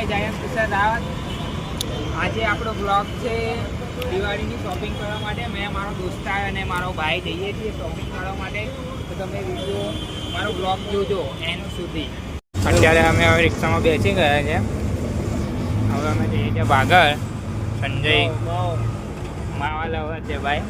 ભાઈ જય કિશન રાવત. આજે આપણો બ્લોગ છે દિવાળીની શોપિંગ કરવા માટે. મેં મારો દોસ્તાર અને મારો ભાઈ જઈએ છીએ શોપિંગ કરવા માટે. તો તમે વિડીયો મારો બ્લોગ જોજો એન્ડ સુધી. અત્યારે અમે હવે રિક્ષામાં બેસી ગયા છે. હવે અમે જઈએ છીએ બાગળ. સંજય માવા લવર છે ભાઈ.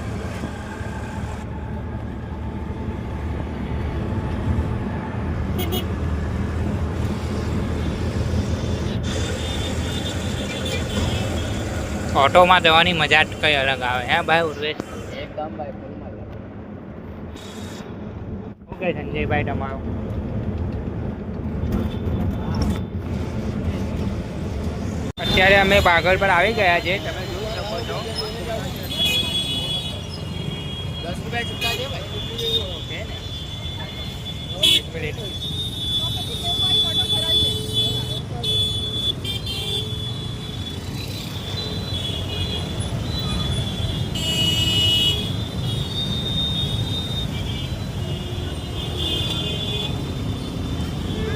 ઓટોમાં જવાની મજા જ કઈ અલગ આવે હે ભાઈ ઉર્વેશ? એકદમ ભાઈ ફૂલ મજા. ઓકે સંજયભાઈ તમારું. અત્યારે અમે બાગળ પર આવી ગયા છે. તમે જોઈ શકો છો. 10 રૂપિયા ચૂકતા છે ભાઈ. ઓકે ને એક મિનિટ.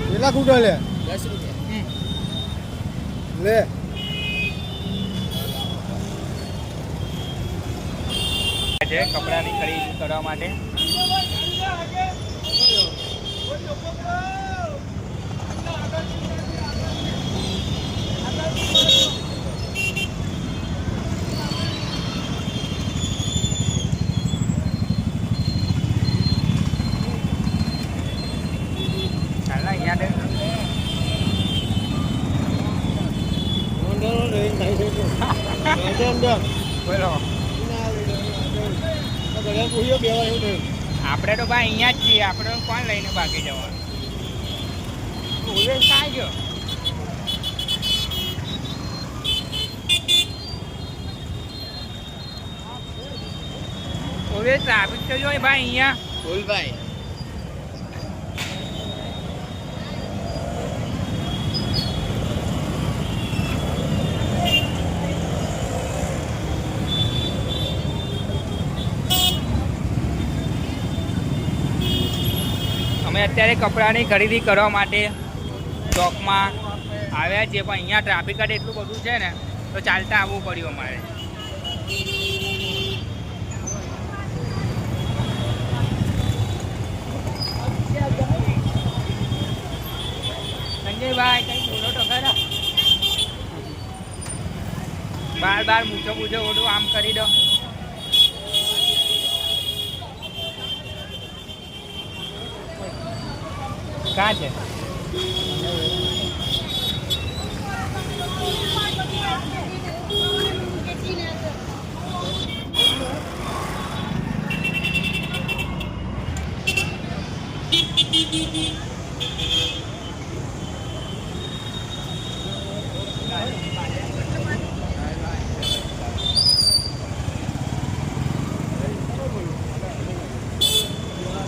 કેટલા કૂટો લે? 10 રૂપિયા લે. છે કપડાની ખરીદી કરવા માટે. ચાલ અહીંયા બોલો. આપણે તો ભાઈ અહીંયા જ છીએ. આપણે કોણ લઈને ભાગી જવાનું? ઉલ્લેખ કાંઈ ગયો? ઉલ્લેખ ટ્રાફિક તો જોઈ ભાઈ અહીંયા ફૂલ ભાઈ. અમે અત્યારે કપડાની ખરીદી કરવા માટે ચોકમાં આવ્યા છીએ. પણ અહીંયા ટ્રાફિક જ એટલું બધું છે ને તો ચાલતા આવવું પડ્યું અમારે. સંજયભાઈ કંઈ બોલો તો ખરા. બાર મૂછો ઓડું આમ કરી દો. ક્યાં છે?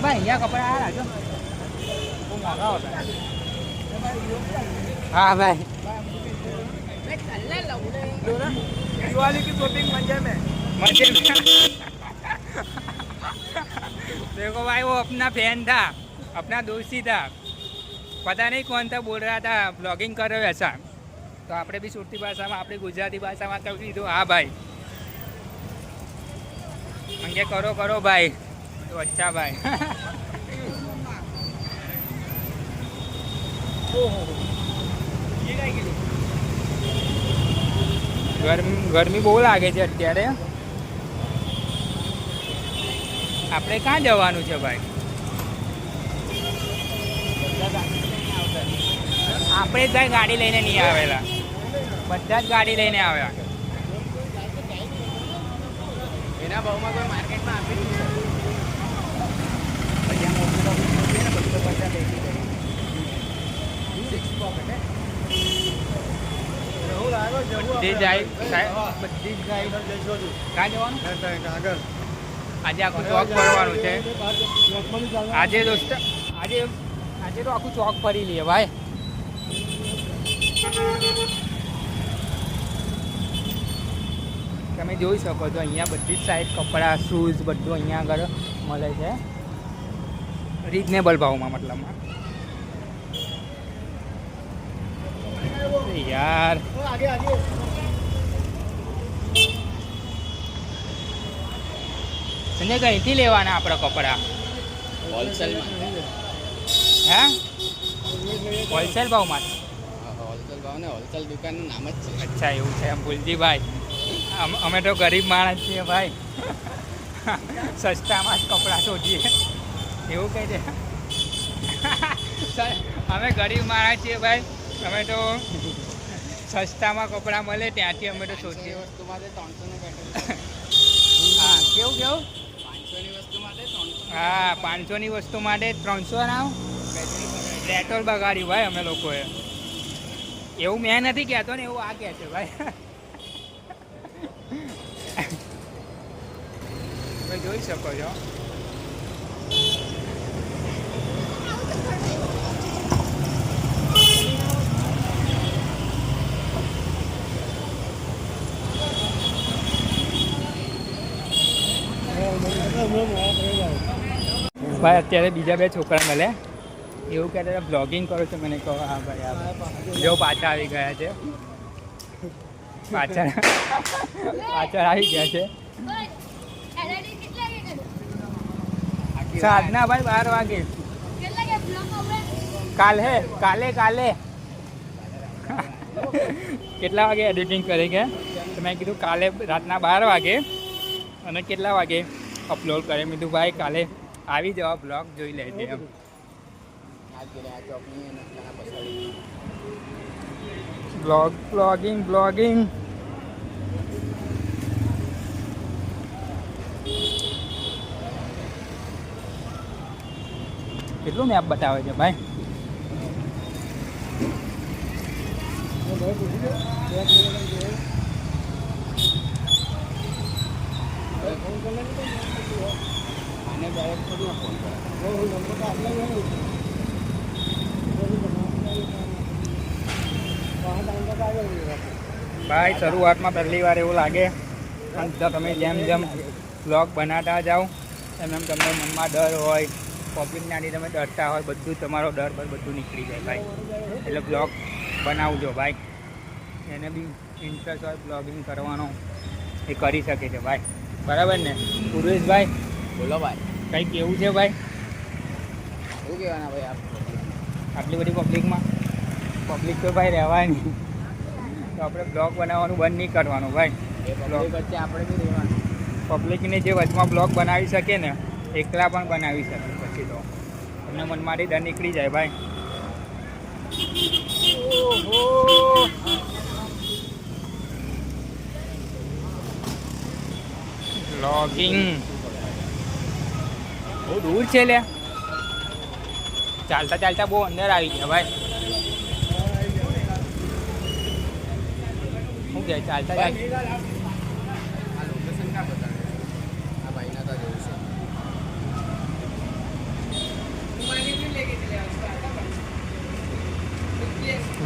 ભાઈ અહીંયા કપડા આ રાખજો. हाँ भाई दिवाली की शॉपिंग मजे में. देखो भाई वो अपना फैन था, अपना दोस्ती था. पता नहीं कौन था बोल रहा था ब्लॉगिंग कर रहे हो ऐसा. तो આપણે બી સુરતી ભાષામાં આપણે ગુજરાતી ભાષામાં કહી દીધું હા ભાઈ. અંગે કરો કરો ભાઈ. તો અચ્છા ભાઈ. ગરમી બહુ લાગે છે અત્યારે. આપણે ક્યાં જવાનું છે ભાઈ? આપણે જ ભાઈ ગાડી લઈને નહીં આવેલા. બધા જ ગાડી લઈને આવ્યા. એના ભાવમાં કોઈ માર્કેટમાં આપી નહીં શકે. બધી જ જાય. ક્યાં જવાનું? આજે આખું ચોક ફરવાનું છે. આજે દોસ્ત આજે તો આખું ચોક ફરી લઈએ ભાઈ. તમે જોઈ શકો છો અહીંયા બધી જ સાઈડ કપડાં શૂઝ બધું અહીંયા આગળ મળે છે રીઝનેબલ ભાવમાં. મતલબમાં યાર आगे आगे સંજય કઈથી લેવાના આપણા કપડા હોલસેલમાં હે હોલસેલ ભાવમાં હોલસેલ ભાવ ને હોલસેલ દુકાનનું નામ જ છે. અચ્છા એવું છે એમ ભૂલજીભાઈ અમે તો ગરીબ માણસ છીએ ભાઈ સસ્તામાં જ કપડાં શોધીએ એવું કહી દે અમે ગરીબ માણસ છીએ ભાઈ અમે તો સસ્તામાં કપડાં મળે ત્યાંથી અમે તો શોધીએ એ વસ્તુ માટે 300 ને પેટ્રોલ હા કેવું કેવું 500 ની વસ્તુ માટે 300 હા 500ની વસ્તુ માટે 300 ના પેટ્રોલ બગાડ્યું ભાઈ અમે લોકોએ એવું મેં નથી કહેતો ને એવું આ કહે છે ભાઈ તમે જોઈ શકો છો ભાઈ અત્યારે બીજા બે છોકરા મળે એવું કહેતા હતા બ્લોગિંગ કરો છો મને કહો હા ભાઈ હા જો પાછા આવી ગયા છે પાછળ આવી ગયા છે સાધના ભાઈ 12 વાગે કાલે કેટલા વાગે એડિટિંગ કરે કે તો મેં કીધું કાલે રાતના 12 વાગે અને કેટલા વાગે અપલોડ કરે મેં કીધું ભાઈ કાલે આવી જવા બ્લોગ જોઈ લેજે એમ આ ચોકની અને ઘણા પછાડી બ્લોગિંગ કેટલું મેપ બતાવે છે ભાઈ આને ડાયરેક્ટ થોડી ફોન કરે ભાઈ શરૂઆતમાં પહેલી વાર એવું લાગે પણ જો તમે જેમ જેમ બ્લોગ બનાવતા જાઓ એમ એમ તમને મનમાં ડર હોય પબ્લિકનાથી તમે ડરતા હોય બધું તમારો ડર બધું નીકળી જાય ભાઈ એટલે બ્લોગ બનાવજો ભાઈ એને બી ઇન્ટરેસ્ટ હોય બ્લોગિંગ કરવાનો એ કરી શકે છે ભાઈ બરાબર ને પૂર્વેશભાઈ બોલો ભાઈ કંઈ કેવું છે ભાઈ શું કહેવાના ભાઈ આપ આટલી બધી પબ્લિકમાં પબ્લિક તો ભાઈ રહેવાય નહીં તો આપણે બ્લોગ બનાવવાનું બંધ નહીં કરવાનું ભાઈ એ પબ્લિક વચ્ચે આપણે બી રહેવાનું પબ્લિકને જે વચમાં બ્લોગ બનાવી શકે ને એકલા પણ બનાવી શકે પછી તો તમને મનમાંથી ડર નીકળી જાય ભાઈ બ્લોગિંગ બહુ દૂર છે લે ચાલતા ચાલતા બહુ અંદર આવી ગયા ભાઈ શું કહે ચાલતા ચાલતા આ લોકેશન ક્યાં બતાવે આ ભાઈના તો જેવું છે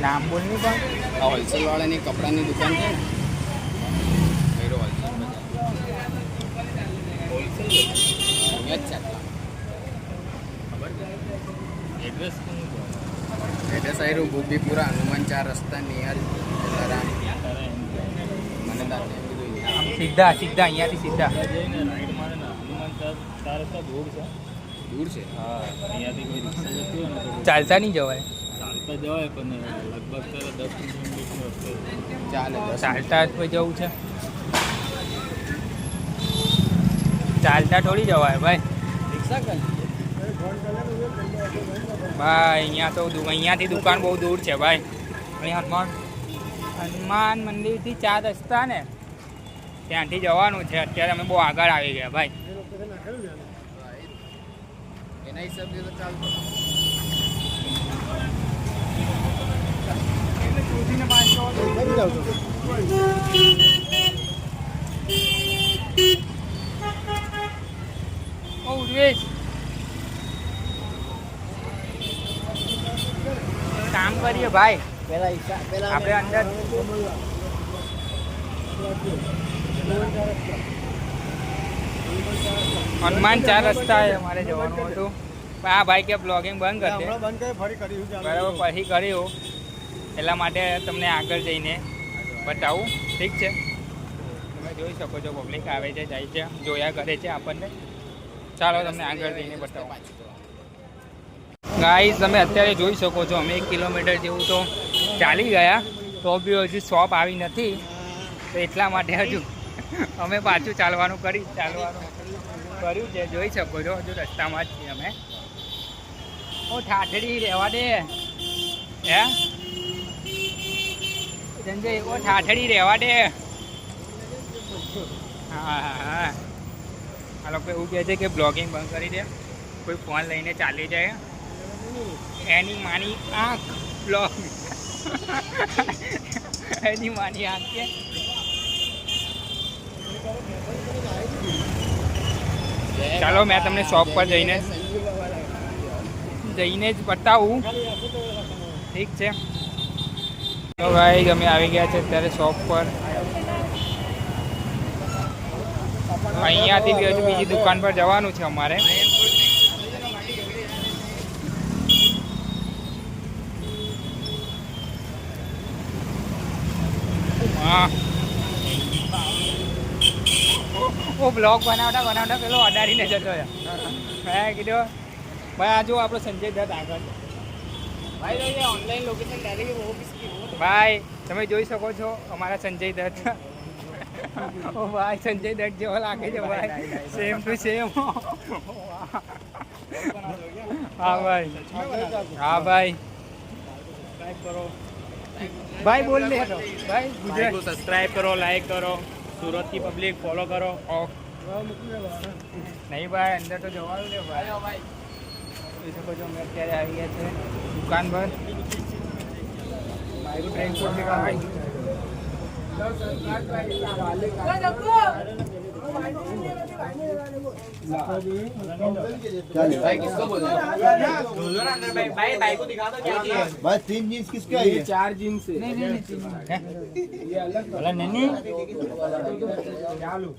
નામ બોલની પણ આ હોલસેલ વાળાની કપડાની દુકાન છે ને ભૈરો હોલસેલ બજાર હોલસેલ અહીંયા જ છે આટલા ખબર છે એડ્રેસ એડ્રેસ આવ્યું ગોપીપુરા હનુમાન 4 રસ્તા નિયર જલારામ મને તારે કીધું આમ સીધા સીધા અહીંયાથી સીધા દૂર છે ચાલતા નહીં જવાય ચાલે ચાલતા જ જવું છે ચાલતા થોડી જવાય ભાઈ રિક્ષા કર ભાઈ અહીંયા તો અહીંયાથી દુકાન બહુ દૂર છે ભાઈ અહીં હનુમાન મંદિરથી 4 રસ્તા ને ત્યાંથી જવાનું છે અત્યારે અમે બહુ આગળ આવી ગયા ભાઈ એના હિસાબથી તો ચાલતો કામ કરીએ ભાઈ પેલા આપણે અંદર હનુમાન 4 રસ્તા અમારે જવાનું હતું પણ આ ભાઈ કે બ્લોગિંગ બંધ કરશે બંધ કરી ફરી કર્યું બરાબર પછી કર્યું એટલા માટે તમને આગળ જઈને બતાવું. ઠીક છે, તમે જોઈ શકો છો પબ્લિક આવે છે, જાય છે, જોયા કરે છે આપણને. ચાલો તમને આગળ જઈને બતાવો. ગાઈસ તમે અત્યારે જોઈ શકો છો અમે 1 કિલોમીટર જેવું તો ચાલી ગયા, તો બી હજુ શોપ આવી નથી. તો એટલા માટે હજુ અમે પાછું ચાલવાનું કર્યું છે. જોઈ શકો છો હજુ રસ્તામાં જ છીએ અમે. ઓ ઠાઠડી રહેવા દે હે સંજય, ઓ ઠાઠડી રહેવા દે. હા હા હા, આ લોકો એવું કહે છે કે બ્લોગિંગ બંધ કરી દે, કોઈ ફોન લઈને ચાલી જાય. એની માની આંખ બ્લોગ એની માની આંખ છે. ચાલો મેં તમને શોપ પર જઈને જ બતાવું. ઠીક છે, તો ભાઈ અમે આવી ગયા છે અત્યારે શોપ પર. અહીંયાથી બી હજુ બીજી દુકાન પર જવાનું છે અમારે. હા, ઓ બ્લોગ બનાવતા પેલો અડાડીને જતો રહ્યો. મેં કીધું ભાઈ આ જો આપણો સંજય દત્ત આગળ. ભાઈ ઓનલાઈન લોકેશન ડાયરેક્ટ ભાઈ તમે જોઈ શકો છો અમારા સંજય દત્ત. ઓ ભાઈ સંજય દત્ત જેવો લાગે છે ભાઈ, સેમ ટુ સેમ. હા ભાઈ, હા ભાઈ, ભાઈ બોલ લે તો ભાઈ. ગુજરાત को सब्सक्राइब करो, लाइक करो, सूरत की पब्लिक फॉलो करो. નહીં ભાઈ અંદર તો જવાનું ને ભાઈ. જોઈ શકો છો અમે અત્યારે આવી ગયા છે દુકાન પર. भाई किसको बोल रहे भाई को दिखा दो क्या है. भाई 3 जीन्स किसके आई है? 4 जीन्स है. ये अलग वाला नहीं चालू.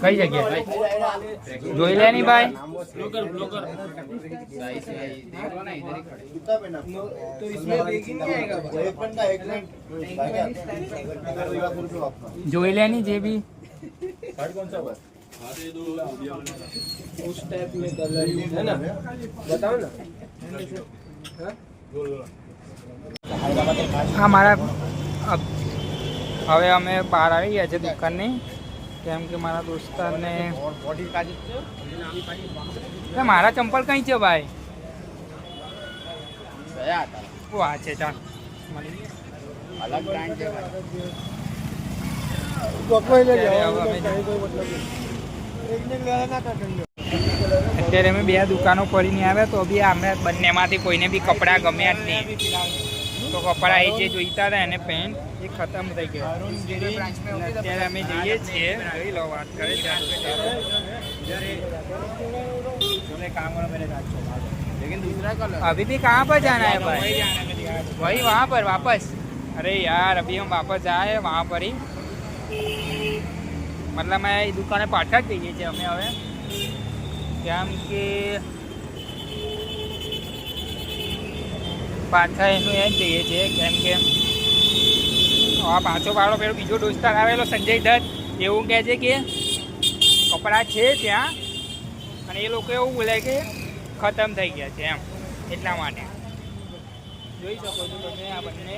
કઈ જગ્યાએ જોઈ લે ની ભાઈ. तो इसमें देखेंगे एक मिनट જોઈ લે ની જે બી. कौन सा उस टाइप में कलर है ना, बताओ ना. હા મારા હવે અમે બહાર આવી ગયા છે દુકાનની, કેમ કે મારા દોસ્તારને મારા ચંપલ કઈ છે ભાઈ? गया था ઓ આ છે ચાલ अलग ब्रांड है भाई. અત્યારે અમે 2 દુકાનો ફરીને આવ્યા તો બી અમે બંનેમાંથી કોઈને બી કપડાં ગમ્યા જ નહીં. તો કપડાં એ જે જોઈતા હતા એને પેન્ટ એ ખતમ થઈ ગયા. અત્યારે અમે જઈએ છીએ, જોઈ લો વાત કરે છે. लेकिन दूसरा कलर अभी भी कहाँ पर जाना है भाई? वही वहाँ पर वापस. अरे यार अभी हम वापस आए वहाँ पर ही, मतलब मैं दुकाने पाछा જ જઈએ છીએ અમે હવે, કેમ કે પાછા એનું એ જ જઈએ છીએ કેમ કે આ પાછો વાળો પેલો બીજો દોસ્તાર આવેલો સંજય દત્ત એવું કહે છે કે કપડાં છે ત્યાં, અને એ લોકો એવું બોલે કે ખતમ થઈ ગયા છે એમ. એટલા માટે જોઈ શકો છો તમે આ બંને,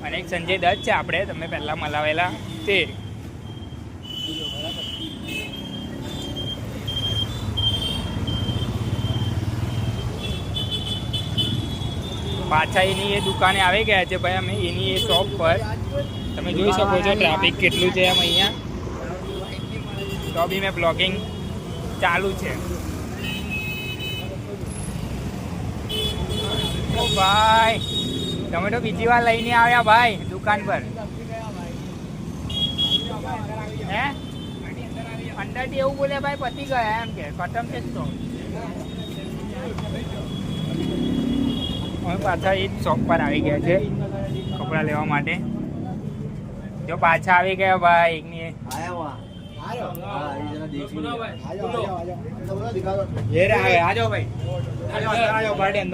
અને એક સંજય દત્ત છે આપણે તમે પહેલાં મલાવેલા તે. પાછા એની એ દુકાને આવી ગયા છે ભાઈ અમે એની એ શોપ પર. તમે જોઈ શકો છો ટ્રાફિક કેટલું છે એમ અહીંયા. તો બી મેં બ્લોગિંગ ચાલુ છે. ઓ ભાઈ તમે તો બીજી વાર લઈને આવ્યા ભાઈ દુકાન પર હે? અંદરથી એવું બોલે ભાઈ પતી ગયા એમ કે ખતમ છે તો અમે પાછા એ શોપ પર આવી ગયા છે કપડાં લેવા માટે જો પાછા આવી ગયા ભાઈ એકની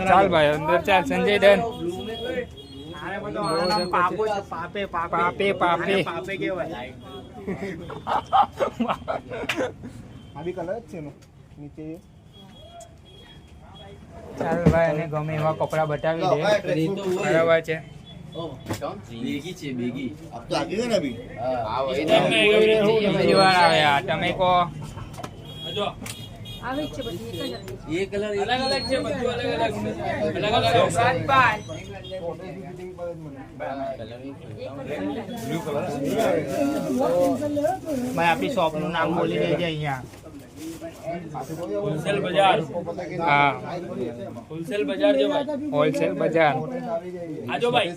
ચાલ ભાઈ અંદર ચાલ સંજય ડન પાપે પાપે પાપે ચાલ ભાઈ અને ગમે એવા કપડા બતાવી દે બરાબર છે બેગી બીજી વાર આવે આ તમે કહો આવી છે બધી એક જ એ કલર અલગ અલગ છે બધું અલગ અલગ ભાઈ આપણી શોપ નું નામ બોલી દેજે અહીંયા હોલસેલ બજાર હા હોલસેલ બજાર જો ભાઈ હોલસેલ બજાર આજો ભાઈ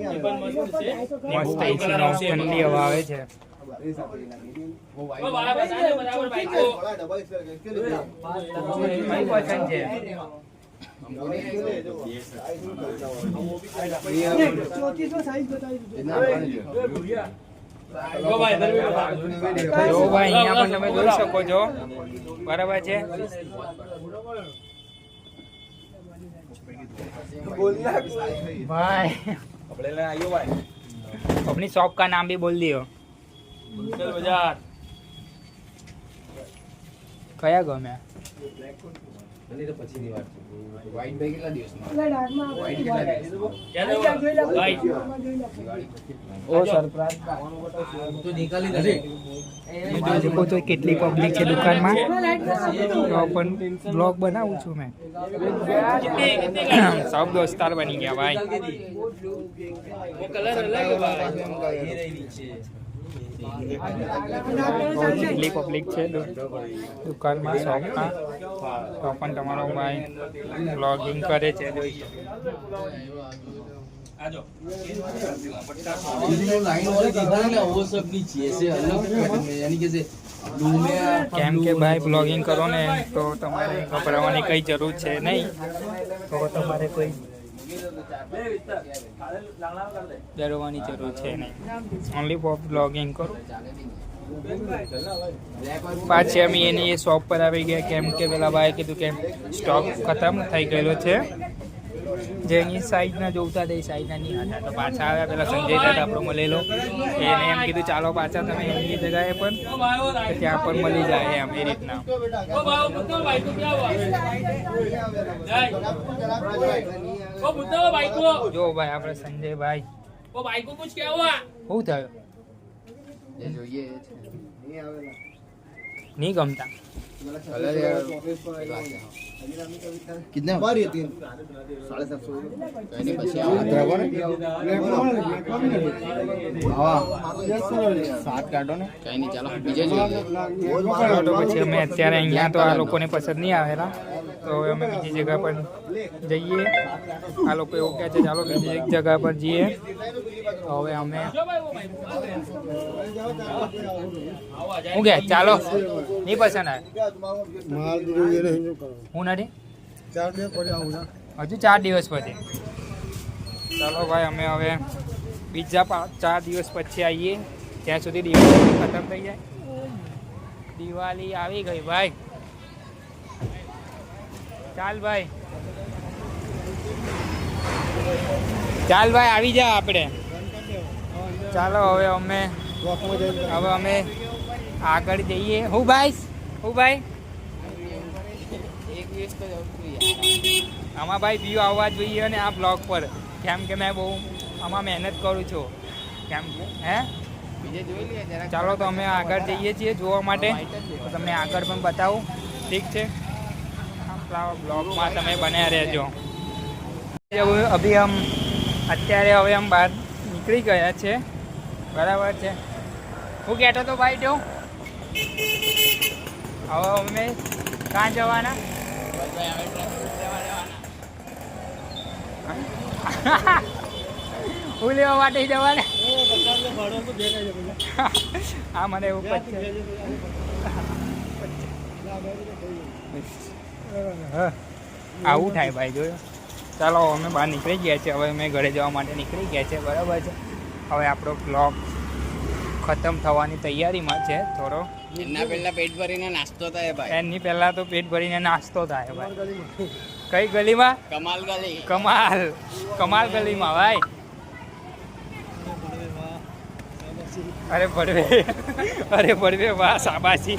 એ પણ મસ્ત છે મસ્ત એસી નો ઠંડી હવા આવે છે ઓ બરાબર સાજો બરાબર ભાઈ કો કઈ પસંદ છે ઓ ભાઈ જો ભાઈ અહીંયા પણ તમે જોઈ શકો છો બરાબર છે भाई अपनी शॉप का नाम भी बोल दियो હોલસેલ બજાર कया गमे વ્હાઈટ બેગ કેટલા દિવસમાં ભાઈ ओ सरप्राइज તો નિકાલી દે देखो तो कितनी पब्लिक है दुकान में तो अपन ब्लॉग बनाऊं छू मैं सब दोस्तार बनी गया भाई वो कलर अलग भाई ये रही नीचे કેટલી પબ્લિક છે દુકાનમાં શોપમાં તો પણ તમારો ભાઈ બ્લોગિંગ કરે છે જોઈ आजो लाइन वाले देखा ना वो सब नीचे से अलग में यानी कैसे ब्लू में કેમ કે ભાઈ બ્લોગિંગ કરો ને તો તમારે ગભરાવાની કઈ જરૂર છે નહીં તો તમારે કોઈ ડરવાની જરૂર છે નહીં ઓનલી ફોર બ્લોગિંગ કરો પાછી અમે એની એ શોપ પર આવી ગયા કેમ કે પેલા ભાઈ કીધું કે સ્ટોક ખતમ થઈ ગયેલો છે જે એની સાઈડના જોતા હતા એ સાઈડના નહીં હતા તો પાછા આવ્યા પેલા સંજય દાદા આપણો મળેલો એને એમ કીધું ચાલો પાછા તમે એની જગ્યાએ પણ તો ત્યાં પણ મળી જાય એમ એ રીતના ओ भाई तो क्या हुआ जय ओ बुद्धा भाई को જો ભાઈ આપણે સંજયભાઈ ओ भाई को कुछ क्या हुआ શું થયું ये जो ये નહીં ગમતા कलर यार कितने हमारी 7 काटो ने कहीं नहीं चलो बीजे ચાલો તો પછી અમે અત્યારે અહીંયા તો આ લોકોને પસંદ નહીં આવેલા તો હવે અમે બીજી જગ્યા પર જઈએ આ લોકો એવું કહે છે ચાલો બીજી એક જગ્યા પર જઈએ તો હવે અમે શું કે ચાલો નહીં પસંદ આવે હું નથી હજુ 4 દિવસ પછી ચાલો ભાઈ અમે હવે બીજા 4 દિવસ પછી આવીએ ત્યાં સુધી દિવાળી ખતમ થઈ જાય દિવાળી આવી ગઈ ભાઈ ચાલ ભાઈ આવી જા આપણે ચાલો હવે અમે આગળ જઈએ હું ભાઈ આમાં ભાઈ વ્યૂ આવવા જોઈએ અને આ બ્લોગ પર કેમ કે મેં બહુ આમાં મહેનત કરું છું કેમ હે बीजे જોઈ લે જરા ચાલો તો અમે આગળ જઈએ છીએ જોવા માટે તો તમને આગળ પણ બતાવું ઠીક છે આપણા બ્લોગમાં તમે બન્યા રહેજો અભી અત્યારે હવે हम બહાર નીકળી ગયા છે બરાબર છે હું કહેતો તો ભાઈ જો હવે અમે ક્યાં જવાના હું લેવા માટે જવાના આ મને એવું પછી આવું થાય ભાઈ જોયો. ચાલો અમે બહાર નીકળી ગયા છે, હવે અમે ઘરે જવા માટે નીકળી ગયા છે, બરાબર છે. હવે આપણો બ્લોગ ખતમ થવાની તૈયારીમાં છે થોડો. એના પહેલા પેટ ભરીને નાસ્તો થાય ભાઈ. એની પહેલા તો પેટ ભરીને નાસ્તો થાય ભાઈ. કઈ ગલીમાં? કમાલ ગલી. કમાલ ગલીમાં ભાઈ. અરે ભડવે વાહ શાબાશી.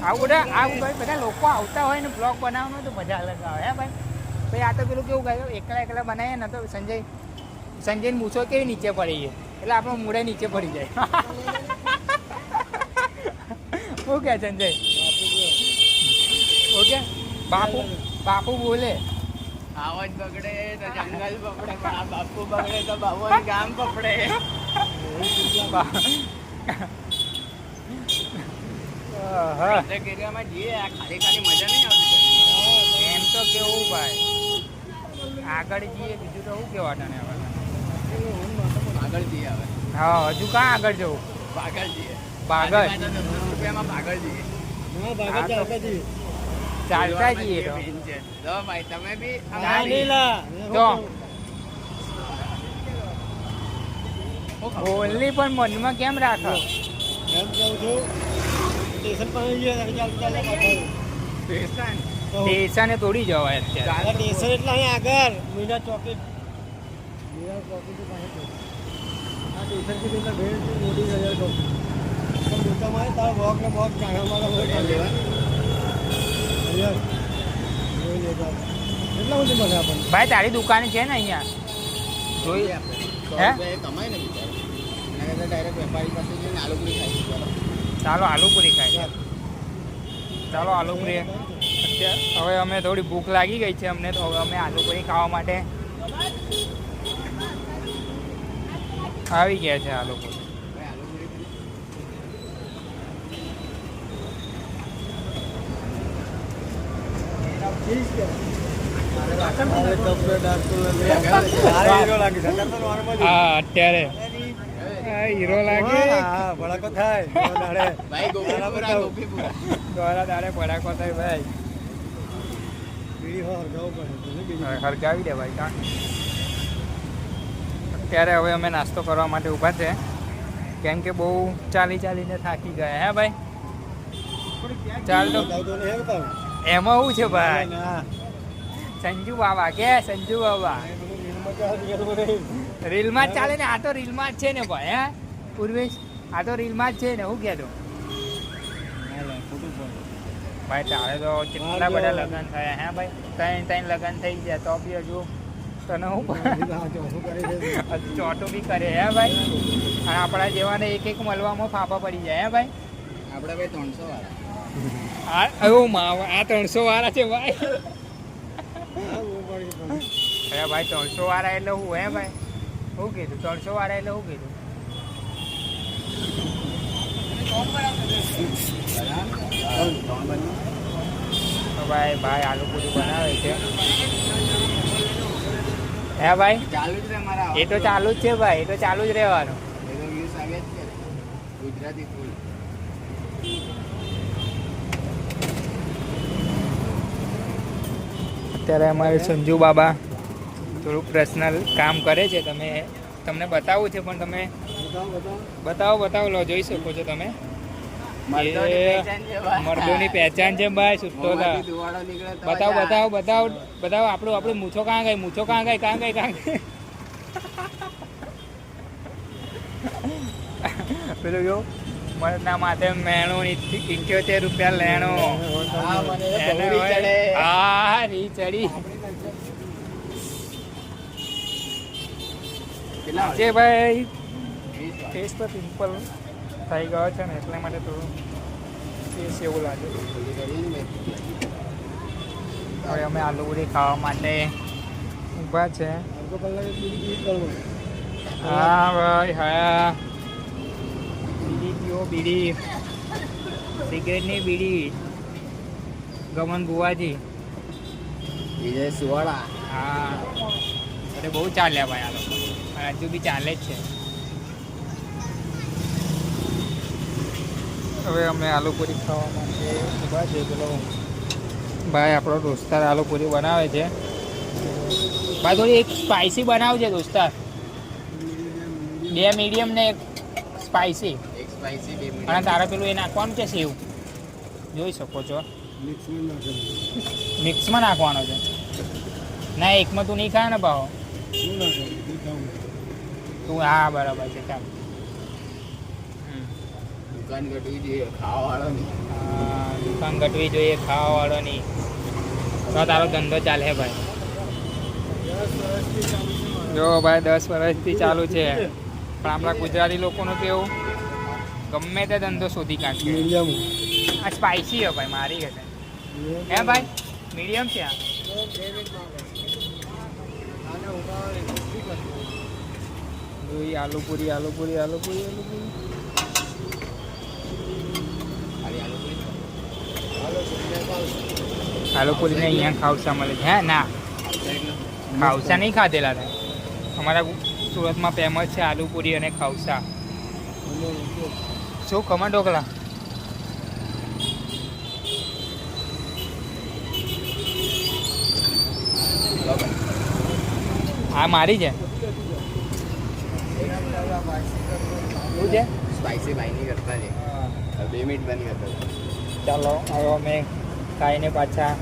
આવું ભાઈ બધા લોકો આવતા હોય ને બ્લોગ બનાવવાનો તો મજા અલગ આવે હે ભાઈ. ભાઈ આ તો પેલું કેવું ગયું એકલા બનાવીએ ને તો સંજય મૂછો કેવી નીચે પડી ગઈ એટલે આપણો મૂળે નીચે પડી જાય. શું કે સંજય? ઓકે બાપુ બોલે આવાજ બગડે તો જંગલ બગડે, પણ આ બાપુ બગડે તો બાબુનું ગામ બગડે. એરિયામાં જઈએ આ ખાલી મજા નહીં આવતી. એમ તો કેવું ભાઈ આગળ જઈએ બીજું તો શું કેવા તને હવે? આગળ જઈએ હવે. હા હજુ ક્યાં આગળ જવું? પાગલ જઈએ. પાગલ રૂપિયામાં પાગલ જઈએ. ચાલતા જઈએ તો જો ભાઈ તમે બી તો બોલની પણ મનમાં કેમ રાખો? સ્ટેશને તોડી જવાય અત્યારે. સ્ટેશન એટલે અહીં આગળ મીરા ચોકી સ્ટેશનથી ભેળ મોટી નજર ચોકી મોટામાં તારા બોક ને બોક ચાણામાં કેટલા બધું મળે આપણને. ભાઈ તારી દુકાન છે ને અહીંયા જોઈ હે? કમાય ને બિચારો. એના કરતા ડાયરેક્ટ વેપારી પાસે જઈને આલુપુરી ખાઈ. ચાલો આલુપુરી ખાય. ચાલો આલુપુરી. હવે અમે થોડી ભૂખ લાગી ગઈ છે અમને, તો હવે અમે આલુપુરી ખાવા માટે આવી ગયા છે. આલુપુરી હા અત્યારે હીરો લાગે ભડાકો થાય ભાઈ ગોપીપુરા દ્વારા દાડે પડાકો થાય ભાઈ. બીડી હરગાવવું પડે. હરગાવી દે ભાઈ કાં. અત્યારે હવે અમે નાસ્તો કરવા માટે ઊભા છે, કેમ કે બહુ ચાલીને થાકી ગયા હે ભાઈ. ચાલ તો એમાં શું છે ભાઈ? સંજુ બાબા કે સંજુ બાબા રીલમાં જ ચાલે ને. આ તો રીલમાં જ છે ને ભાઈ. હે પૂર્વેશ આ તો રીલમાં જ છે ને. હું કહેતો ભાઈ તારે તો કેટલા બધા લગ્ન થયા હે ભાઈ? ત્રણ લગ્ન થઈ ગયા તો બી હજુ તને હું હજુ ચોટું બી કરે હે ભાઈ. અને આપણા જેવાને એક મળવામાં ફાફા પડી જાય હે ભાઈ. આપણે ભાઈ 300 વાળા. આ 300 વાળા છે ભાઈ. અરે ભાઈ 300 વાળા એટલે હું હે ભાઈ? શું કીધું 300 વાળા એટલે શું કીધું? ભાઈ આલુ પૂરી બનાવે છે હે ભાઈ? ચાલુ જ રે મારા. એ તો ચાલુ જ છે ભાઈ, એ તો ચાલુ જ રહેવાનું. એ તો વ્યૂઝ આવે જ છે ગુજરાતી ફૂલ. અત્યારે અમારે સંજુ બાબા થોડુંક પર્સનલ કામ કરે છે. તમને બતાવવું છે પણ તમે બતાવો લો, જોઈ શકો છો તમે. મર્દોની પહેચાન છે ભાઈ. સુટ્ટો બતાવો આપણું મૂછો કાં ગઈ? પેલું જો મર્દના માથે મેણું 78 રૂપિયા લેણું. હા રી ચડી છે ભાઈ. ફેસ પર પિમ્પલ થઈ ગયો છે ને એટલા માટે થોડું ફેસ એવું લાગે. હવે અમે આલુ પૂરી ખાવા માટે ઊભા છે. હા ભાઈ હા. બીડી સિગરેટની બીડી. ગમન બુવાજી વિજય સુવાળા. હા એટલે બહુ ચાલ્યા ભાઈ આ લોકો અને હજુ બી ચાલે જ છે. હવે અમે આલુપુરી ખાવા માટે ઊભા છે. પેલો ભાઈ આપણો દોસ્તાર આલુપુરી બનાવે છે. ભાઈ થોડી એક સ્પાઇસી બનાવજે દોસ્તાર, 2 મીડિયમ ને 1 સ્પાઇસી. એક સ્પાઈસી 2 મીડિયમ. અને તારે પેલું એ નાખવાનું છે સેવ, જોઈ શકો છો. મિક્સમાં નાખવાનો છે ના, એકમાં તું નહીં ખાય ને ભાવ તું. હા બરાબર છે ચાલ. દુકાન ગટવી જોઈએ ખાવાવાળાની. હા, દુકાન ઘટવી જોઈએ ખાવાવાળોની, તો તારો ધંધો ચાલે ભાઈ. જો ભાઈ 10 વર્ષથી ચાલુ છે, પણ આપણા ગુજરાતી લોકોનું કેવું ગમે તે ધંધો શોધી કાઢશે. મીડિયમ આ સ્પાઇસી છે ભાઈ, મારી છે હે ભાઈ, મીડિયમ છે આ. જોઈ આલુપુરી આલુપુરી આલુપુરી આલુપુરી. ખાલી આલુપુરી. આલુપુરીને અહીંયા ખાવસા મળે છે. હે ના, ખાવસા નહીં ખાધેલા થાય. અમારા સુરતમાં ફેમસ છે આલુપુરી અને ખાવસા. શું ખમણ ઢોકળા? આ મારી છે. શું છે? સ્પાઈસી બાઈની કરતા છે. 2 મિનિટ બની કરતા. ચાલો હવે અમે ખાઈને પાછા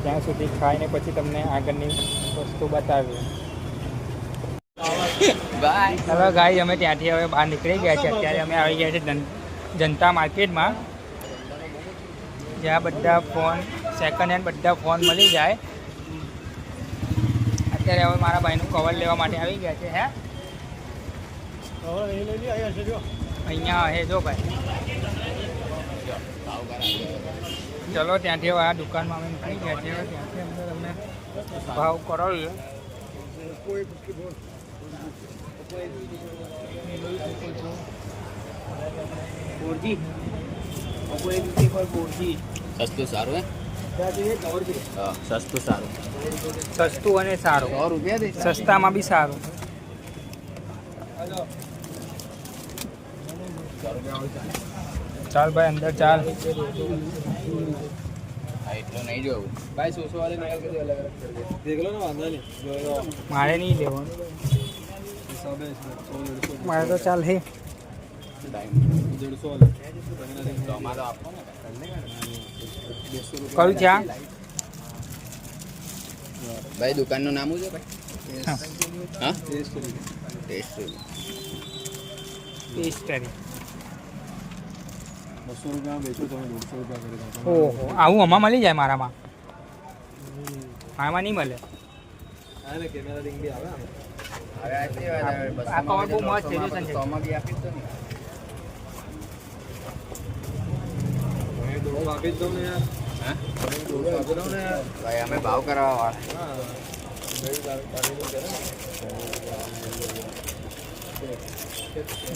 ત્યાં સુધી ખાઈને પછી તમને આગળની વસ્તુ બતાવીએ. બાય. ચાલો ગાઈ, અમે ત્યાંથી હવે બહાર નીકળી ગયા છે. અત્યારે અમે આવી ગયા છે જનતા માર્કેટમાં, જ્યાં બધા ફોન સેકન્ડ હેન્ડ બધા ફોન મળી જાય. અત્યારે હવે મારા ભાઈનું કવર લેવા માટે આવી ગયા છે. હે અહીંયા હે જો ભાઈ. ચલો ત્યાંથી હવે આ દુકાનમાં અમે નીકળી ગયા છે. ત્યાંથી અંદર અમને ભાવ કરાવીએ. સસ્તું સારું હે. હા, સસ્તું સારું. સસ્તું અને સારું, 100 રૂપિયા દે. સસ્તામાં બી સારું. ચાલ ભાઈ અંદર ચાલ. હા, એટલું નહીં જોવું ભાઈ. 100 વાળે મેળ કરી દે, અલગ અલગ કરી દે. देख लो ना वांधा नहीं जो મારે નહીં લેવાનું, सब है इसमें 100 મારે તો ચાલ હે. ટાઈમ 150 वाला તો અમારો આપો ને. કયું છે આ? ભાઈ દુકાનનું નામ શું છે ભાઈ? હા, હા, टेस्ट करिए ટેસ્ટ. પેસ્ટરી. 200 रुपया में बेचो तो मैं 150 रुपया करेगा ઓહો, આવું આમાં મળી જાય મારામાં? આમાં નહીં મળે. आए ना कैमरा रिंग भी आवे હવે આ કેવી વાત આવે? આ કવર બહુ મસ્ત છે, જો 100 સંજય. માં બી આપી જ તો ને. मैं दो वापिस दो ना यार હા दो वापिस दो ना यार ભાઈ અમે ભાવ કરાવવા વાળા. हाँ मेरी गाड़ी में करे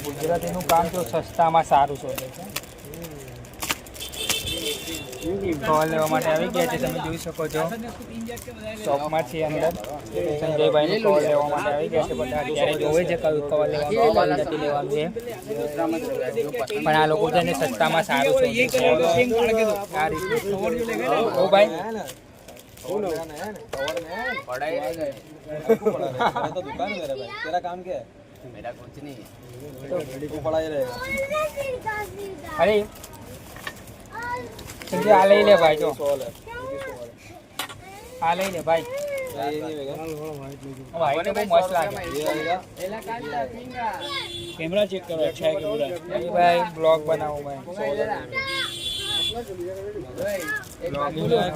ગુજરાતીનું કામ તો સસ્તામાં સારું શોધે છે. કવર લેવા માટે આવી ગયા છે, તમે જોઈ શકો છો. શોપમાં છીએ અંદર. સંજયભાઈનું કવર લેવા માટે આવી ગયા છે. બધા અત્યારે જોવે છે કયું કવર લેવાનું, કયું નથી લેવાનું છે. પણ આ લોકો છે ને સસ્તામાં સારું શોધે છે. આ રીતે. ઓ ભાઈ, પડાઈ રહી ગઈ. मेरा तो दुकान है मेरा भाई तेरा काम क्या है મેરા કુછ નહીં હે. तू पड़ा ही रहेगा અરે સંજય આ લઈ લે ભાઈ. જો 100 है આ લઈ લે ભાઈ. ये नहीं होगा ભાઈ તો બહુ મસ્ત લાગે. ये आएगा कैमरा चेक करो, अच्छा है कैमरा. भाई ब्लॉग बनाओ भाई.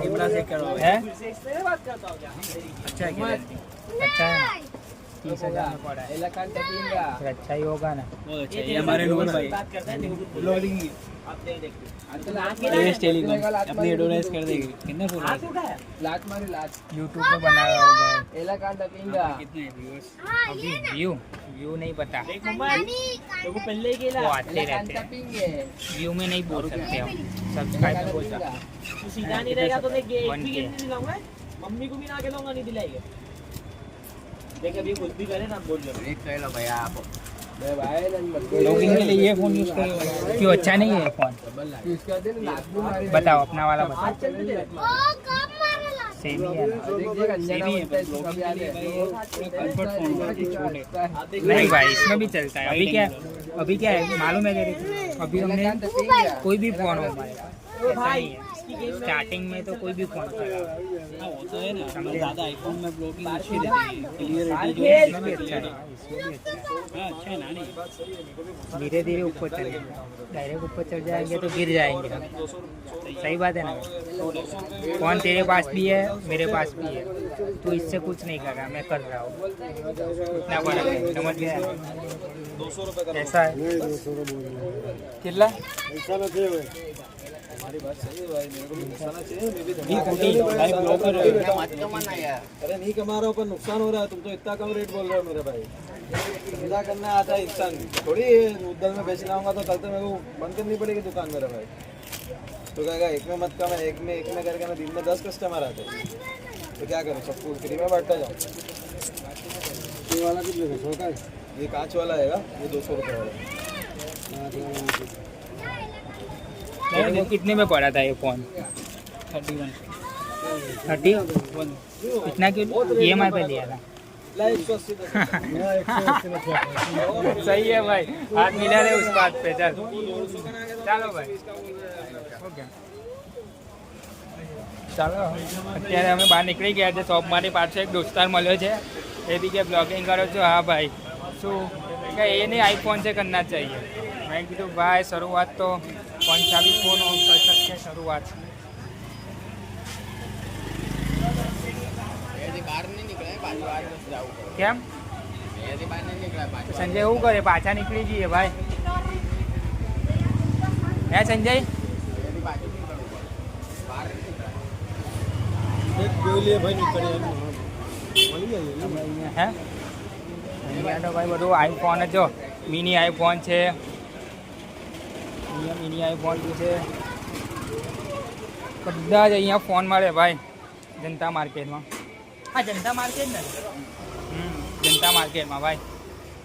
कैमरा चेक करो है. अच्छा है गारंटी. अच्छा है ना? 30,000 में पड़ा है. फिर अच्छा ही होगा ना. बहुत अच्छा ये हमारे नून भाई ब्लॉगिंग अपनी एडवर्टाइज कर देगी कितने यूट्यूब पे बनाया होगा. कितने व्यूअर्स? अभी व्यू नहीं पता, वो आते रहते हैं. व्यू में नहीं बोल सकते हम, सब्सक्राइब में बोल सकते हैं. सीधा नहीं रहेगा तो मैं 1K. दिलाऊंगा, मम्मी को भी ना के दूंगा, नहीं दिलाएगा. બ્રેક થઈ લો ભાઈ આ આપો ब्लॉगिंग के लिए ये फोन यूज करो क्यों अच्छा नहीं है ये फोन बताओ अपना वाला बताओ सेम ही है ना सेम ही है नहीं भाई इसमें भी चलता है अभी क्या है मालूम है तेरे को अभी हमने कोई भी फोन हो हमारे पास ऐसा नहीं है स्टार्टिंग में तो कोई भी फोन करा वो तो है ना ज़्यादा आईफोन में ब्लॉगिंग अच्छी रहती है क्लियरिटी जो है इसमें भी अच्छा है इसमें भी अच्छा है ना धीरे धीरे ऊपर चलेंगे डायरेक्ट ऊपर चढ़ जाएंगे तो गिर जाएंगे हम सही बात है ना फोन तेरे पास भी है मेरे पास भी है तो इससे कुछ नहीं कर रहा मैं कर रहा हूँ इतना बड़ा है समझ गया ऐसा है कितना अरे नहीं कमा रहा हूँ पर नुकसान हो रहा है तुम तो इतना कम रेट बोल रहे हो मेरे भाई धंधा करना आता है इंसान थोड़ी उधर में बेचना होगा तो कल तो मेरे को बंद करनी पड़ेगी दुकान मेरे भाई तो कहेगा एक में मत कम है एक में करके ना दिन में 10 कस्टमर आते हैं तो क्या करूँ सबको फ्री में बांटता जाऊँ ये वाला कितने का 100 का ये कांच वाला है ये 200 रुपये वाला कितने में पड़ा था ये फोन 31 इतना क्यों EMI पे लिया था सही है भाई हाथ मिला रहे उस बात पे चल चलो भाई ओके ચાલો અત્યારે અમે બહાર નીકળી ગયા છે શોપમાંથી પાછો એક દોસ્તાર મળ્યો છે એ બી કે બ્લોગિંગ કરો છો હા ભાઈ શું કે એને આઈફોન से करना चाहिए मैं કીધું ભાઈ શરૂઆત તો कौन सा भी फोन ऑन कर सकते हैं शुरुआत બહાર નહીં નીકળે પાછું બહાર જવું કેમ એથી બહાર નહીં નીકળે પાછું સંજય શું કરે પાછા નીકળી જઈએ ભાઈ હે સંજય એથી પાછું નીકળવું પડે બહાર નહીં નીકળે एक के लिए भाई निकले मળી જાય હે અહીંયા તો ભાઈ બધું આઈફોન જ જો મિની આઈફોન છે અહીંયા મિની આઈફોન બી છે બધા જ અહીંયા ફોન મળે ભાઈ જનતા માર્કેટમાં હા જનતા માર્કેટ ને જનતા માર્કેટમાં ભાઈ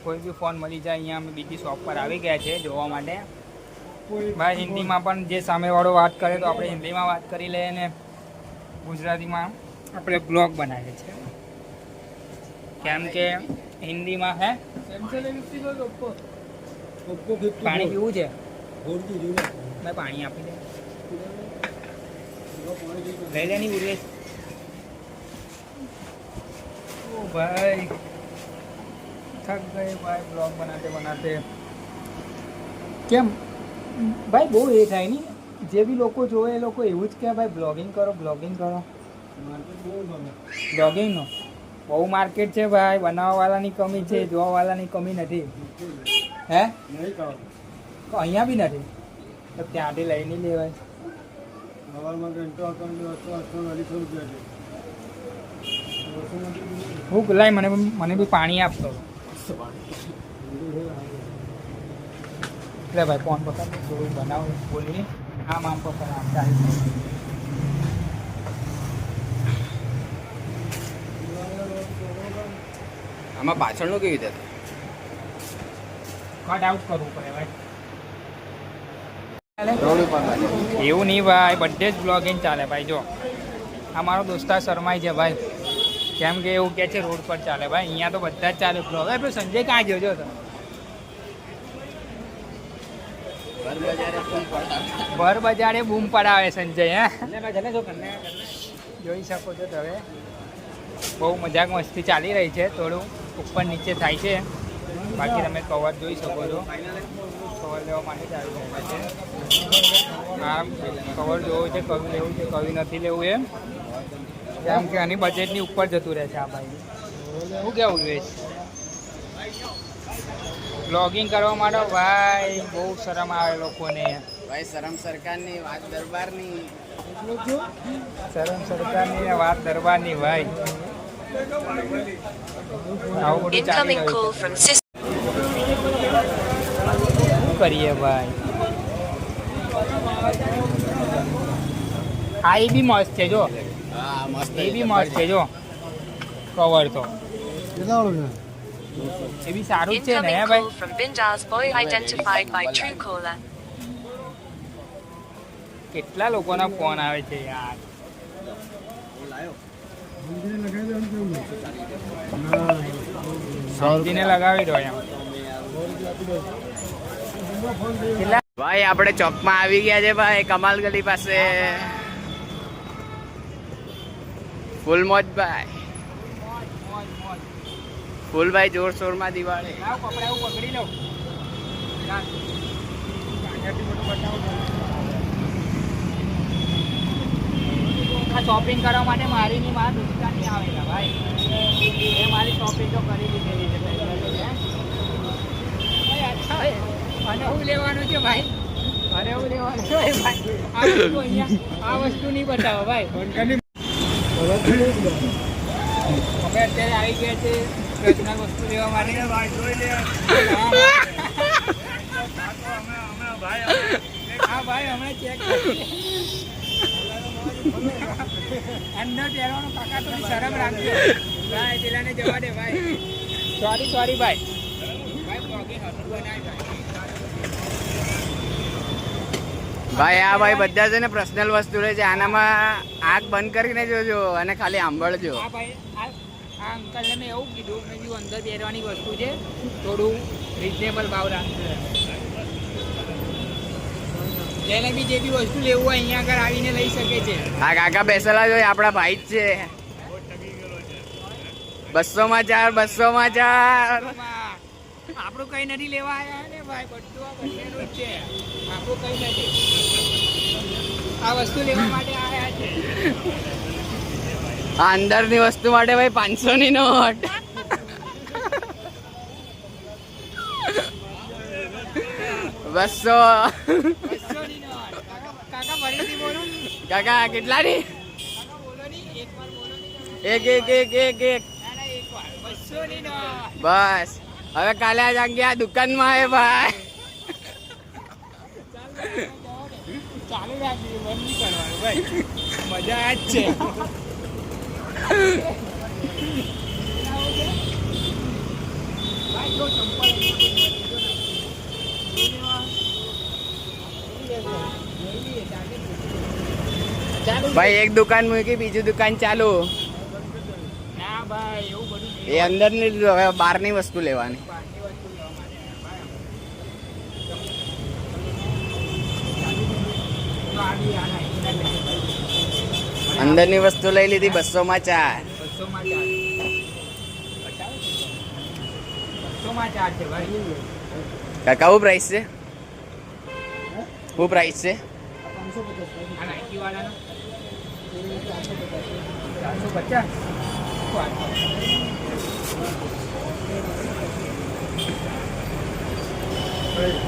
કોઈ બી ફોન મળી જાય અહીંયા અમે બીજી શોપ પર આવી ગયા છે જોવા માટે ભાઈ હિન્દીમાં પણ જે સામેવાળો વાત કરે તો આપણે હિન્દીમાં વાત કરી લઈએ ને ગુજરાતીમાં આપણે બ્લોગ બનાવીએ છીએ કેમ કે હિન્દીમાં હે ઓપ્પો 50 પાણી પીવું છે 4G રીલ મેં પાણી આપી દે લઈ લે નહીં ઉર્વેશ ओ भाई थक गए भाई ब्लॉग बनाते बनाते કેમ ભાઈ બહુ એ થાય નહીં જે બી લોકો જોવે એ લોકો એવું જ કે ભાઈ બ્લોગિંગ કરો બ્લોગિંગનો બહુ માર્કેટ છે ભાઈ બનાવવાવાળાની કમી છે જોવાવાળાની કમી નથી હે નહીં કહો તો અહીંયા બી નથી તો ત્યાંથી લઈ નહીં લેવાય સવારમાં ઘંટો અકાઉન્ટ 200 રૂપિયા છે હું લાય મને બી પાણી આપતો એટલે ભાઈ ફોન પકડ થોડું બનાવ બોલીએ આમ પકડ આમ ચાલી આમાં પાછળનું કેવી રીતે કટ આઉટ કરવું પડે ભાઈ રોડ ઉપર એવું નહીં ભાઈ બધે જ બ્લોગિંગ ચાલે ભાઈ જો આ મારો દોસ્તાર શરમાઈ છે ભાઈ કેમ કે એવું કે છે રોડ પર ચાલે ભાઈ અહીંયા તો બધા જ ચાલે બ્લોગ હવે સંજય કાં જોજો તો ભર બજારે બૂમ પડાવે સંજય હે જોઈ શકો છો તમે બહુ મજાક મસ્તી ચાલી રહી છે થોડું ઉપર નીચે થાય છે બાકી તમે કવર જોઈ શકો છો કવર લેવા માટે જ આવી રહ્યા છે આ કવર જોવું છે કયું લેવું છે કયું નથી લેવું એમ કેમ કે આની બજેટની ઉપર જતું રહે છે આ ભાઈ શું કેવું રેશ બ્લોગિંગ કરવા માટે ભાઈ બહુ શરમ આવે લોકોને ભાઈ શરમ સરકારની વાત દરબારની શરમ સરકારની ને વાત દરબારની ભાઈ આવું બધું ચાલી રહ્યું છે શું કરીએ ભાઈ આ એ બી મસ્ત છે જો હા મસ્ત એ બી મસ્ત છે જો કવર તો એ બી સારું જ છે ને હે Incoming ભાઈ. call from Bindar's boy identified by Truecaller. કેટલા લોકોના ફોન આવે છે યાર. સમજીને લગાવી દો એમ. ભાઈ આપણે ચોકમાં આવી ગયા છે ભાઈ, કમાલ ગલી પાસે. ફૂલ મોજ ભાઈ, ફૂલ ભાઈ જોરશોરમાં દિવાળી. લાવ કપડા એવું પકડી લો. ચાલ. આગળથી બધું બતાવો. આ શોપિંગ કરવા માટે મારી ની માં દુકાન ની આવેલા ભાઈ. એ મારી શોપિંગ તો કરી દીધેલી છે પહેલા તો, હે? ભાઈ અચ્છા હે. અને હું લેવાનું છે ભાઈ? અરે હું લેવાનું છે ભાઈ. આ વસ્તુ અહીંયા આ વસ્તુ નહીં બતાવો ભાઈ. અમે અત્યારે આવી ગયા છે રચના વસ્તુ લેવા માટે. હા ભાઈ અમે ચેક કરીએ. અંદર પહેરવાનો કાકા તો શરમ રાખજો ભાઈ, પેલાને જવા દે ભાઈ. સોરી ભાઈ. ભાઈ બ્લોગિંગ હતું બનાવી ભાઈ આ ભાઈ બધા છે ને પર્સનલ વસ્તુ રહે છે, આનામાં આંખ બંધ કરીને જોજો અને ખાલી સાંભળજો. આ ભાઈ આ અંકલને મેં એવું કીધું, મેં કીધું અંદર પહેરવાની વસ્તુ છે, થોડું રિઝનેબલ ભાવ રાખજો. જેને બી જે બી વસ્તુ લેવું હોય અહીંયા આગળ આવીને લઈ શકે છે. આ કાકા બેસેલા જોઈએ આપણા ભાઈ જ છે. 200 માં 4, 200 માં 4. આપણું કઈ નથી લેવા આવ્યા ને ભાઈ, બધું આ બંનેનું જ છે. આપણું કઈ નથી, આ વસ્તુ લેવા માટે આવ્યા છે. આ અંદરની વસ્તુ માટે ભાઈ 500 ની નોટ. 200. 200 ની નોટ. કાકા ફરીથી બોલું? કાકા કેટલાની? કાકા બોલો ની, એકવાર બોલો ની. એક. ના, એકવાર 200 ની નોટ. બસ હવે કાલે આ જગ્યા દુકાનમાં આવે ભાઈ. ચાલુ રાખજો, બંધ નહીં કરવાનું ભાઈ. મજા આ જ છે. ભાઈ જો ચંપલ ચાલુ. ભાઈ એક દુકાન મૂકી બીજી દુકાન ચાલુ. ના ભાઈ એવું બધું નહીં. એ અંદરની હવે બહારની વસ્તુ લેવાની. બહારની વસ્તુ લેવા માટે ભાઈ તો આવી આના અંદરની વસ્તુ લઈ લીધી 200 માં 4. 200 માં 4. 200 માં 4 છે ભાઈ. કાકા શું પ્રાઇસ છે? શું પ્રાઇસ છે? આ નાઇકી વાળાનો 450.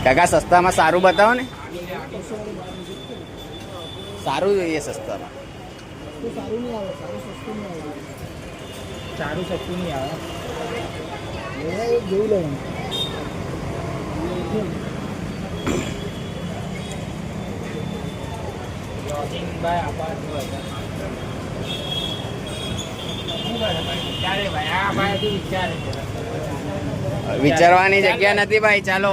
કાકા સસ્તામાં સારું બતાવો ને. સારું જોઈએ સસ્તામાં. સારું સસ્તું નહીં આવે. બ્લોગિંગ ભાઈ આપવાનું વિચારે ભાઈ, આ ભાઈ હજી વિચારે છે. વિચારવાની જગ્યા નથી ભાઈ, ચાલો.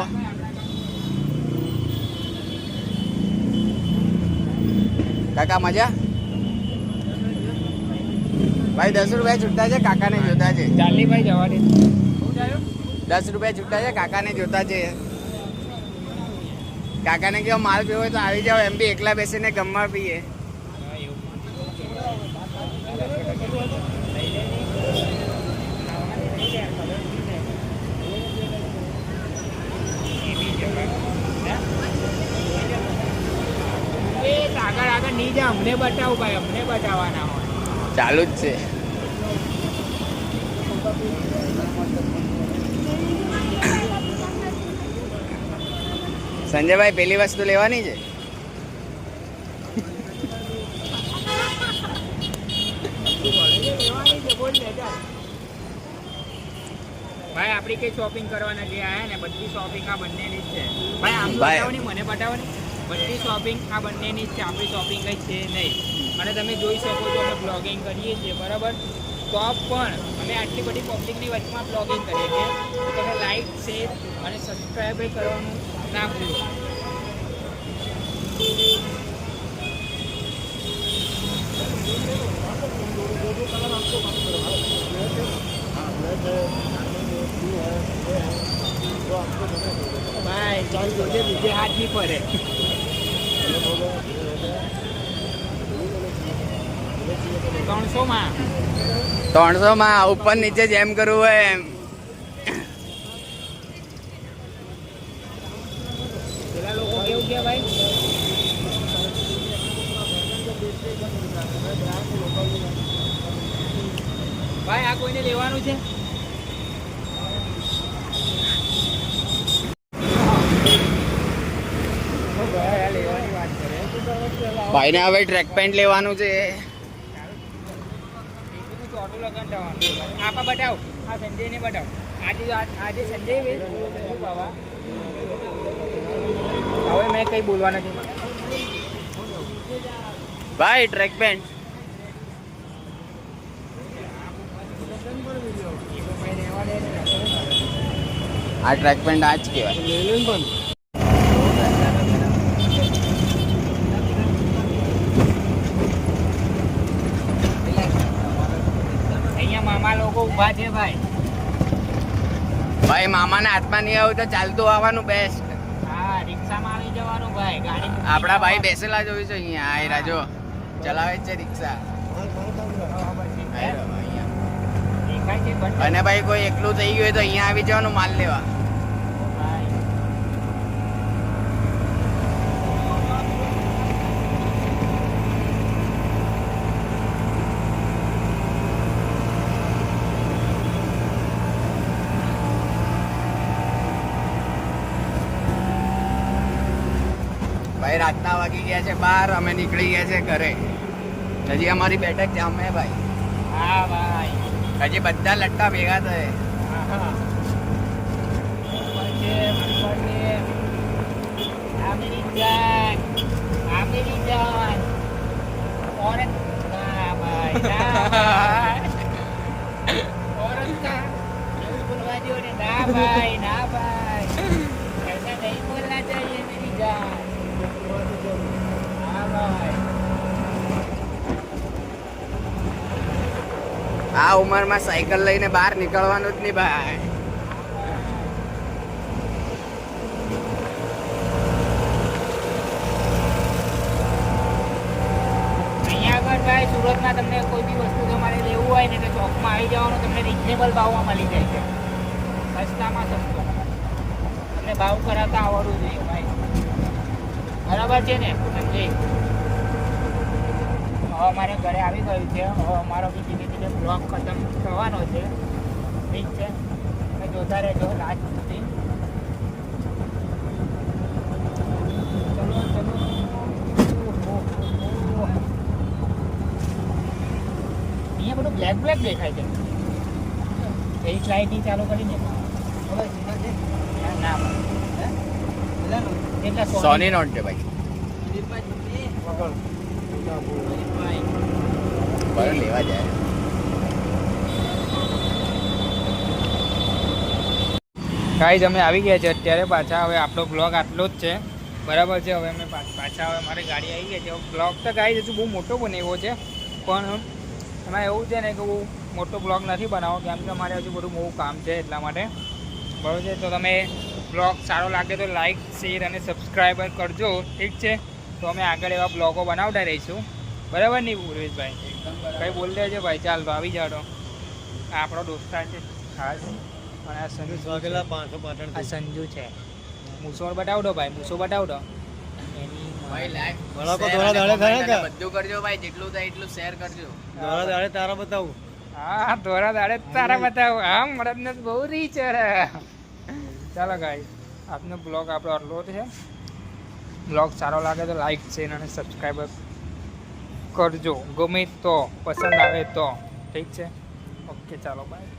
કાકા મજા? ભાઈ 10 રૂપિયા છૂટા છે, કાકાને જોતા છે. ચાલી ભાઈ જવા દે. 10 રૂપિયા છૂટા છે, કાકાને જોતા છે. કાકાને કેવો માલ પીવો હોય તો આવી જાઓ, એમ બી એકલા બેસીને ગમવા પીએ. આગળ નહીં જા, અમને બતાવો ભાઈ, અમને બતાવવાના હોય. ચાલુ જ છે. સંજયભાઈ પેલી વસ્તુ લેવાની છે. ભાઈ આપણી કઈ શોપિંગ કરવા નથી આયા ને, બધી શોપિંગ આ બંનેની જ છે ભાઈ. આમ ભાઈ. બતાવો ને, મને બતાવો ને. બધી શોપિંગ આ બંનેની જ છે, આપણી શોપિંગ કઈ છે નહીં. અને તમે જોઈ શકો છો અમે બ્લોગિંગ કરીએ છીએ બરાબર. તો પણ અમે આટલી બધી પબ્લિકની વચમાં બ્લોગિંગ કરીએ છીએ તો તમે લાઈક શેર અને સબસ્ક્રાઈબ કરવાનું ના ભૂલો. ભાઈ ચાલ જોજે બીજે હાથ નહીં પડે. 300 માં 300 માં ઉપર નીચે જેમ કરવું હોય એમ. પેલા લોકો કેવું કે ભાઈ ભાઈ આ કોઈને લેવાનું છે? લેવાની વાત કરે ભાઈને હવે ટ્રેક પેન્ટ લેવાનું છે. ચોટું લગન થવાનું. આપા બતાવ, આ સંજયને બતાવ. આજે સંજય ભાઈ બાબા હવે મેં કંઈ બોલવા નથી માંગતો. ભાઈ ટ્રેક પેન્ટ આ ટ્રેક પેન્ટ આ જ કહેવાય. અહીંયા મામા લોકો ઊભા છે ભાઈ. ભાઈ મામાને હાથમાં નહીં આવું તો ચાલતું આવવાનું બેસ્ટ. હા રિક્ષામાં આવી જવાનું ભાઈ. ગાડી આપણા ભાઈ બેસેલા જોયું છે અહીંયા. આ રાજો ચલાવે જ છે રિક્ષા. દેખાય છે પણ અને ભાઈ કોઈ એકલું થઈ ગયું હોય તો અહીંયા આવી જવાનું માલ લેવા. ભાઈ ભાઈ રાતના વાગી ગયા છે 12, અમે નીકળી ગયા છે ઘરે. હજી અમારી બેઠક જામે ભાઈ. હા ભાઈ હજી બધા લટ્ટા ભેગા થયે. હા આમેરી જાન औरत ના ભાઈ ના औरत का बोलवा दो ने ना भाई ऐसा नहीं बोलना चाहिए मेरी जान. हाँ भाई આ ઉંમરમાં સાયકલ લઈને બહાર નીકળવાનું જ નહીં ભાઈ. અહીંયા આગળ ભાઈ સુરતમાં તમને કોઈ બી વસ્તુ તમારે લેવું હોય ને તો ચોકમાં આવી જવાનું. તમને રિઝનેબલ ભાવમાં મળી જાય છે. સસ્તામાં સસ્તો. તમને ભાવ કરાવતા આવડવું જોઈએ ભાઈ. બરાબર છે ને સમજી? હવે અમારે ઘરે આવી ગયું છે. હવે અમારો બી ધીમે ધીમે બ્લોગ ખતમ થવાનો છે. ઠીક છે, તમે જોતા રહેજો લાસ્ટ સુધી. ચલો ચલો. અહીંયા બધું બ્લેક બ્લેક દેખાય છે. એક લાઇટિંગ ચાલુ કરીને ના એટલે સોની નોટ છે ભાઈ. બરાબર લેવા જાય. ગાઈઝ અમે આવી ગયા છે અત્યારે પાછા. હવે આપણો બ્લોગ આટલો જ છે, બરાબર છે. હવે અમે પાછા હવે મારી ગાડી આવી ગઈ છે. બ્લોગ તો ગાઈઝ હજુ બહુ મોટો બનાવ્યો છે, પણ એમાં એવું છે ને કે બહુ મોટો બ્લોગ નથી બનાવો, કેમ કે અમારે હજુ બધું બહુ કામ છે એટલા માટે. બરાબર છે, તો તમે બ્લોગ સારો લાગે તો લાઈક શેર અને સબસ્ક્રાઈબર કરજો. ઠીક છે, તો અમે આગળ એવા બ્લોગો બનાવતા રહીશું. બરાબર નહીં ઉર્વેશભાઈ? કંઈ બોલ દેજો ભાઈ. ચાલ તો આવી જાઓ. આ આપણો દોસ્તાર છે ખાસ. અને આ સંજુ આ સંજુ છે. મૂસો બતાવડો ભાઈ, મૂસો બતાવડો. ભાઈ લાઈક બધું કરજો ભાઈ. જેટલું થાય એટલું શેર કરજો. હા ધોરા દાડે તારા બતાવું. હા મળદને બહુ રીચ. ચાલો ગાઈસ, આપનો બ્લોગ આપણો આટલો છે. બ્લોગ સારો લાગે તો લાઈક શેર અને સબસ્ક્રાઈબર કરજો. ગમે તો પસંદ આવે તો. ઠીક છે, ઓકે ચાલો બાય.